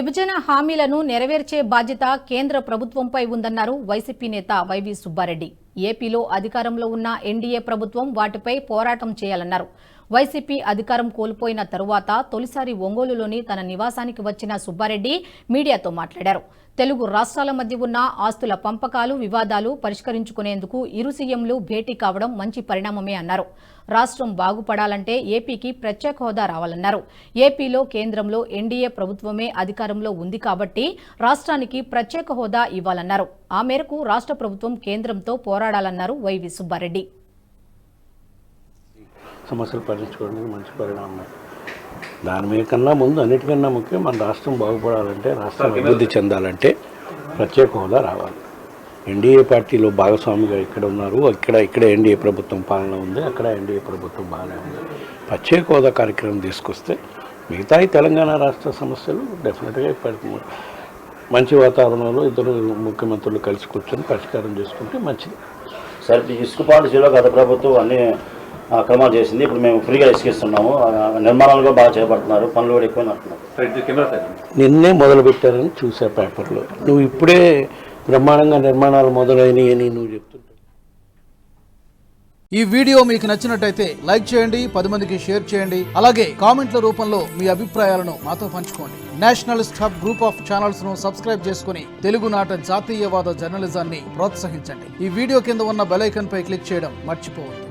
విభజన హామీలను నెరవేర్చే బాధ్యత కేంద్ర ప్రభుత్వంపై ఉందన్నారు వైసీపీ నేత వైవి సుబ్బారెడ్డి. ఏపీలో అధికారంలో ఉన్న ఎన్డీఏ ప్రభుత్వం వాటిపై పోరాటం చేయాలన్నారు. వైసీపీ అధికారం కోల్పోయిన తరువాత తొలిసారి ఒంగోలులోని తన నివాసానికి వచ్చిన సుబ్బారెడ్డి మీడియాతో మాట్లాడారు. తెలుగు రాష్ట్రాల మధ్య ఉన్న ఆస్తుల పంపకాలు, వివాదాలు పరిష్కరించుకునేందుకు ఇరు సీఎంలు భేటీ కావడం మంచి పరిణామమే అన్నారు. రాష్ట్రం బాగుపడాలంటే ఏపీకి ప్రత్యేక హోదా రావాలన్నారు. ఏపీలో కేంద్రంలో ఎన్డీఏ ప్రభుత్వమే అధికారంలో ఉంది కాబట్టి రాష్ట్రానికి ప్రత్యేక హోదా ఇవ్వాలన్నారు. ఆ మేరకు రాష్ట్ర ప్రభుత్వం కేంద్రంతో పోరాడాలన్నారు వైవి సుబ్బారెడ్డి. సమస్యలు పరిష్కరించుకోవడానికి మంచి పరిణామం. దాని మీకన్నా ముందు అన్నిటికన్నా ముఖ్యం మన రాష్ట్రం బాగుపడాలంటే, రాష్ట్రం అభివృద్ధి చెందాలంటే ప్రత్యేక హోదా రావాలి. ఎన్డీఏ పార్టీలో భాగస్వామిగా ఇక్కడ ఉన్నారు, ఇక్కడ ఎన్డీఏ ప్రభుత్వం పాలన ఉంది, అక్కడ ఎన్డీఏ ప్రభుత్వం బాగానే ఉంది. ప్రత్యేక హోదా కార్యక్రమం తీసుకొస్తే మిగతా తెలంగాణ రాష్ట్ర సమస్యలు డెఫినెట్గా మంచి వాతావరణంలో ఇద్దరు ముఖ్యమంత్రులు కలిసి కూర్చొని పరిష్కారం చేసుకుంటే మంచిది. సార్, ఇసుక పాలసీలో గత ప్రభుత్వం అన్ని క్రమాలు చేసింది. ఇప్పుడు మేము ఫ్రీగా ఇసుకిస్తున్నాము, నిర్మాణాలు కూడా బాగా చేపడుతున్నారు, పనులు కూడా ఎక్కువ నడుపుతున్నారు. నిన్నే మొదలుపెట్టారని చూసా పేపర్లో. నువ్వు ఇప్పుడే బ్రహ్మాండంగా నిర్మాణాలు మొదలైనవి అని నువ్వు చెప్తుంటావు. ఈ వీడియో మీకు నచ్చినట్టయితే లైక్ చేయండి, 10 మందికి షేర్ చేయండి. అలాగే కామెంట్ల రూపంలో మీ అభిప్రాయాలను మాతో పంచుకోండి. Nationalist hub group of channels ను సబ్స్క్రైబ్ చేసుకుని తెలుగునాట జాతీయవాద జర్నలిజాన్ని ప్రోత్సహించండి. ఈ వీడియో కింద ఉన్న బెల్ ఐకాన్ పై క్లిక్ చేయడం మర్చిపోవద్దు.